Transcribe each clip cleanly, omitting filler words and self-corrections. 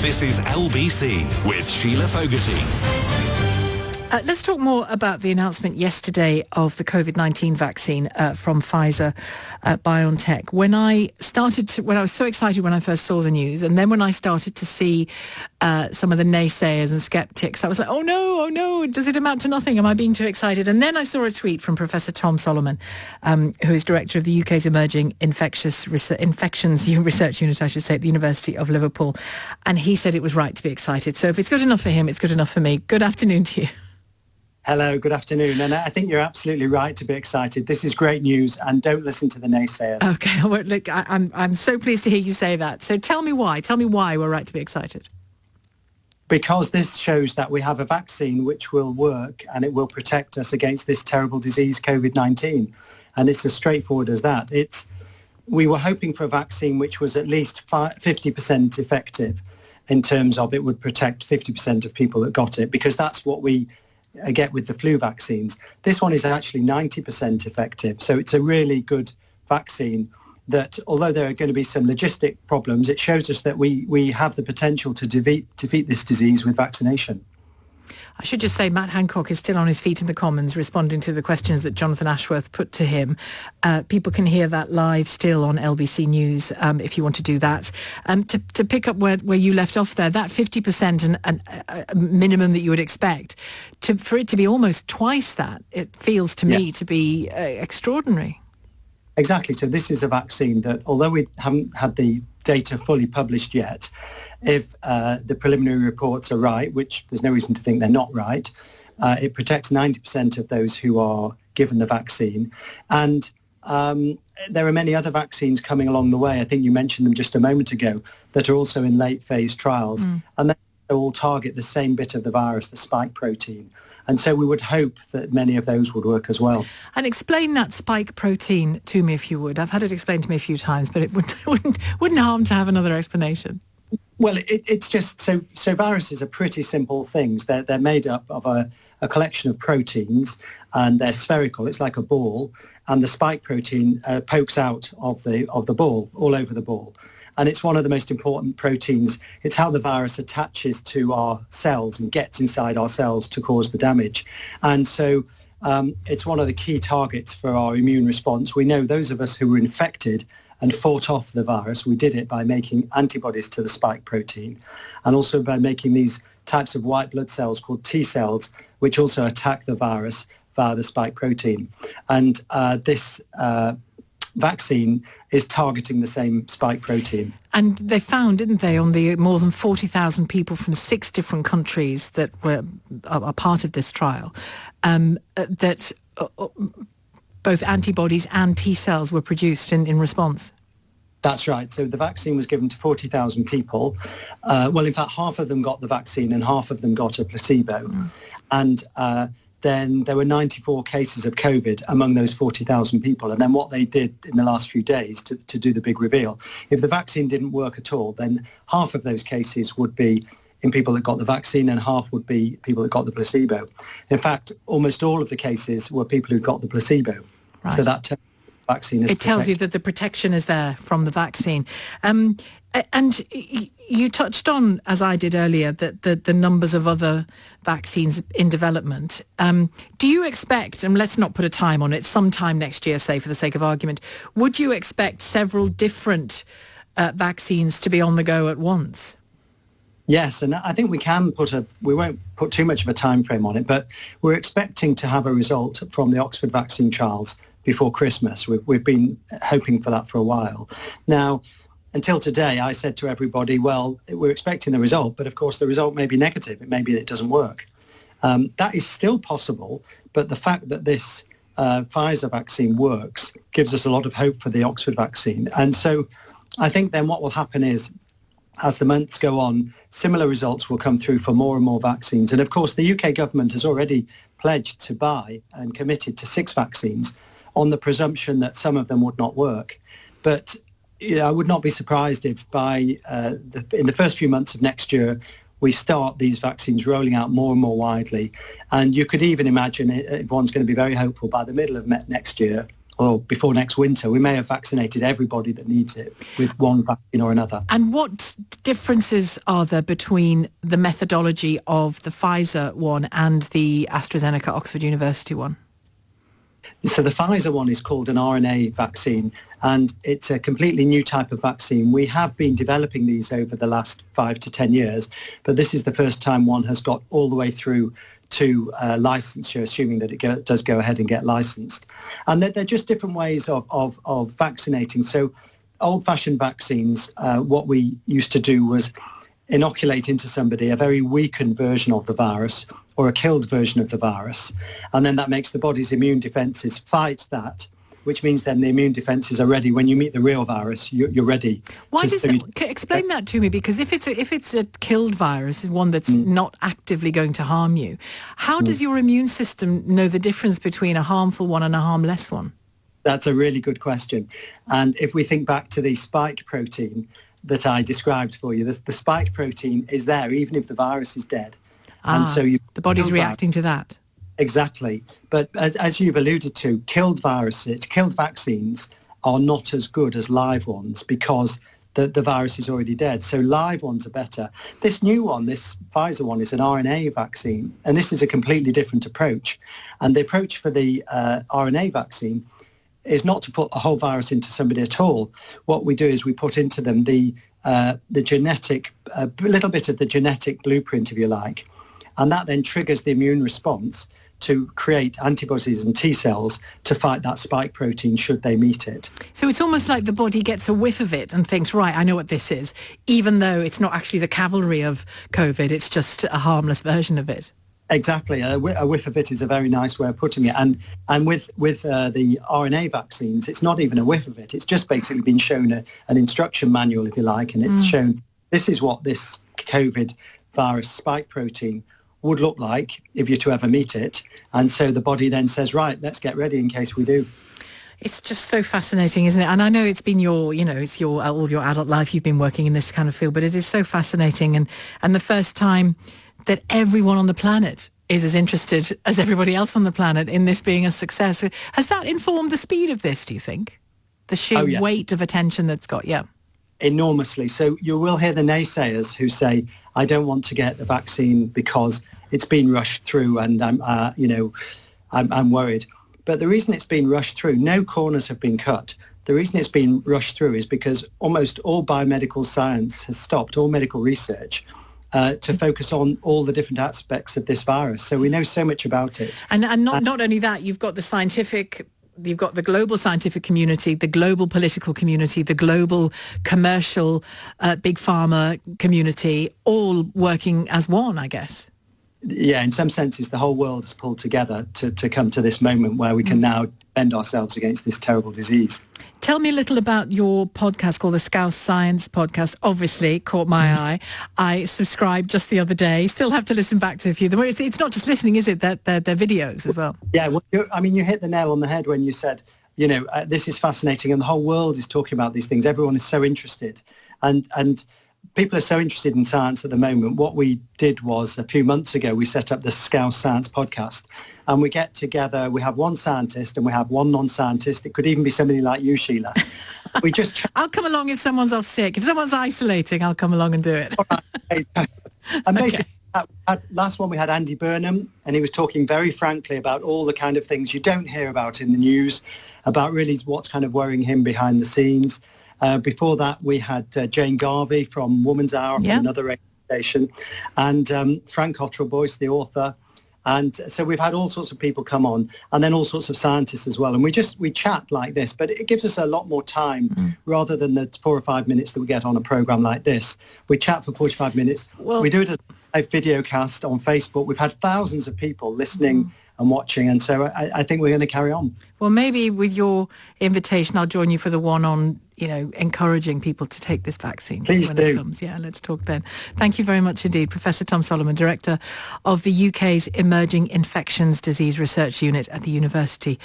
This is LBC with Sheila Fogarty. Let's talk more about the announcement yesterday of the COVID-19 vaccine from Pfizer BioNTech. When I was so excited when I first saw the news, and then when I started to see some of the naysayers and skeptics, I was like, oh no, does it amount to nothing? Am I being too excited? And then I saw a tweet from Professor Tom Solomon, who is director of the UK's Emerging Infections Research Unit, I should say, at the University of Liverpool. And he said it was right to be excited. So if it's good enough for him, it's good enough for me. Good afternoon to you. Hello, good afternoon. And I think you're absolutely right to be excited. This is great news, and don't listen to the naysayers. Okay, well, look, I'm so pleased to hear you say that. So tell me why. Tell me why we're right to be excited. Because this shows that we have a vaccine which will work and it will protect us against this terrible disease, COVID-19. And it's as straightforward as that. We were hoping for a vaccine which was at least 50% effective in terms of it would protect 50% of people that got it, because that's what we get with the flu vaccines. This one is actually 90% effective. So it's a really good vaccine that, although there are going to be some logistic problems, it shows us that we have the potential to defeat this disease with vaccination. I should just say Matt Hancock is still on his feet in the Commons responding to the questions that Jonathan Ashworth put to him. People can hear that live still on LBC News if you want to do that. To pick up where you left off there, that 50% and minimum that you would expect, for it to be almost twice that, it feels to me to be extraordinary. Exactly. So this is a vaccine that, although we haven't had the data fully published yet, if the preliminary reports are right, which there's no reason to think they're not right, it protects 90% of those who are given the vaccine. And there are many other vaccines coming along the way. I think you mentioned them just a moment ago, that are also in late phase trials. And they all target the same bit of the virus, the spike protein. And so we would hope that many of those would work as well. And explain that spike protein to me, if you would. I've had it explained to me a few times, but it wouldn't harm to have another explanation. Well, it's just so viruses are pretty simple things. They're made up of a collection of proteins, and they're spherical. It's like a ball, and the spike protein pokes out of the ball, all over the ball. And it's one of the most important proteins. It's how the virus attaches to our cells and gets inside our cells to cause the damage. And so it's one of the key targets for our immune response. We know those of us who were infected and fought off the virus, we did it by making antibodies to the spike protein, and also by making these types of white blood cells called T cells, which also attack the virus via the spike protein. And this vaccine is targeting the same spike protein. And they found, didn't they, on the more than 40,000 people from 6 different countries that are part of this trial, that both antibodies and T cells were produced in response? That's right. So the vaccine was given to 40,000 people. Well, in fact, half of them got the vaccine and half of them got a placebo. And then there were 94 cases of COVID among those 40,000 people. And then what they did in the last few days to do the big reveal, if the vaccine didn't work at all, then half of those cases would be in people that got the vaccine and half would be people that got the placebo. In fact, almost all of the cases were people who got the placebo. Right. So that vaccine is It tells you that the protection is there from the vaccine. And you touched on, as I did earlier, that the numbers of other vaccines in development. Do you expect, and let's not put a time on it, sometime next year, say, for the sake of argument, would you expect several different vaccines to be on the go at once? Yes, and I think we won't put too much of a time frame on it, but we're expecting to have a result from the Oxford vaccine trials before Christmas. We've been hoping for that for a while. Now, until today, I said to everybody, well, we're expecting the result, but of course the result may be negative. It may be that it doesn't work. That is still possible, but the fact that this Pfizer vaccine works gives us a lot of hope for the Oxford vaccine. And so I think then what will happen is, as the months go on, similar results will come through for more and more vaccines. And of course, the UK government has already pledged to buy and committed to 6 vaccines on the presumption that some of them would not work. But I would not be surprised if in the first few months of next year, we start these vaccines rolling out more and more widely. And you could even imagine, if one's going to be very hopeful, by the middle of next year, or before next winter, we may have vaccinated everybody that needs it with one vaccine or another. And what differences are there between the methodology of the Pfizer one and the AstraZeneca Oxford University one? So the Pfizer one is called an RNA vaccine, and it's a completely new type of vaccine. We have been developing these over the last 5 to 10 years, but this is the first time one has got all the way through to licensure, assuming that it does go ahead and get licensed. And they're just different ways of vaccinating. So old-fashioned vaccines, what we used to do was inoculate into somebody a very weakened version of the virus or a killed version of the virus. And then that makes the body's immune defences fight that, which means then the immune defences are ready. When you meet the real virus, you're ready. Why does explain that to me? Because if it's a killed virus, one that's not actively going to harm you, how does your immune system know the difference between a harmful one and a harmless one? That's a really good question. And if we think back to the spike protein that I described for you, the spike protein is there even if the virus is dead. And so the body's reacting to that. Exactly. But as you've alluded to, killed vaccines are not as good as live ones because the virus is already dead. So live ones are better. This new one, this Pfizer one, is an RNA vaccine, and this is a completely different approach. And the approach for the RNA vaccine is not to put a whole virus into somebody at all. What we do is we put into them the genetic, a little bit of the genetic blueprint, if you like, and that then triggers the immune response to create antibodies and T cells to fight that spike protein should they meet it. So it's almost like the body gets a whiff of it and thinks, right, I know what this is, even though it's not actually the cavalry of COVID, it's just a harmless version of it. Exactly. A whiff of it is a very nice way of putting it. And with the RNA vaccines, it's not even a whiff of it. It's just basically been shown an instruction manual, if you like, and it's shown this is what this COVID virus spike protein would look like if you're to ever meet it. And so the body then says, right, let's get ready in case we do. It's just so fascinating, isn't it? And I know it's been all your adult life you've been working in this kind of field, but it is so fascinating. And the first time that everyone on the planet is as interested as everybody else on the planet in this being a success. Has that informed the speed of this, do you think? The sheer weight of attention that's got, enormously. So you will hear the naysayers who say, I don't want to get the vaccine because it's been rushed through and I'm worried. But the reason it's been rushed through, no corners have been cut. The reason it's been rushed through is because almost all biomedical science has stopped, all medical research, to focus on all the different aspects of this virus. So we know so much about it. And not only that, you've got the global scientific community, the global political community, the global commercial big pharma community, all working as one, I guess. Yeah, in some senses, the whole world has pulled together to come to this moment where we can now defend ourselves against this terrible disease. Tell me a little about your podcast called the Scouse Science Podcast. Obviously, caught my eye. I subscribed just the other day. Still have to listen back to a few of them. It's not just listening, is it? They're videos as well. Yeah, well, you hit the nail on the head when you said, this is fascinating and the whole world is talking about these things. Everyone is so interested. And people are so interested in science at the moment. What we did was a few months ago, we set up the Scouse Science Podcast, and we get together. We have one scientist and we have one non-scientist. It could even be somebody like you, Sheila. We just I'll come along if someone's off sick. If someone's isolating, I'll come along and do it. All right. And basically, last one we had Andy Burnham, and he was talking very frankly about all the kind of things you don't hear about in the news, about really what's kind of worrying him behind the scenes. Before that, we had Jane Garvey from Woman's Hour from another radio station, and Frank Cottrell Boyce, the author. And so we've had all sorts of people come on, and then all sorts of scientists as well. And we chat like this, but it gives us a lot more time rather than the 4 or 5 minutes that we get on a program like this. We chat for 45 minutes. Well, we do it as a video cast on Facebook. We've had thousands of people listening and watching, and so I think we're going to carry on. Well, maybe with your invitation, I'll join you for the one on, encouraging people to take this vaccine. Please when do. It comes. Yeah, let's talk then. Thank you very much indeed, Professor Tom Solomon, Director of the UK's Emerging Infections Disease Research Unit at the University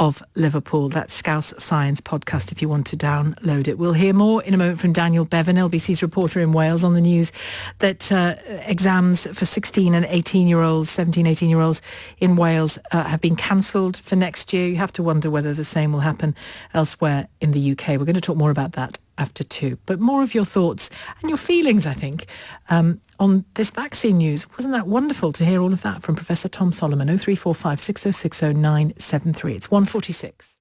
of Liverpool. That's Scouse Science podcast if you want to download it. We'll hear more in a moment from Daniel Bevan, LBC's reporter in Wales, on the news that exams for 16 and 18-year-olds, 17, 18-year-olds in Wales have been cancelled for next year. You have to wonder whether the same will happen elsewhere in the UK. We're going to talk more about that after 2. But more of your thoughts and your feelings, I think, on this vaccine news. Wasn't that wonderful to hear all of that from Professor Tom Solomon? 0345 6060 973. It's 1:46.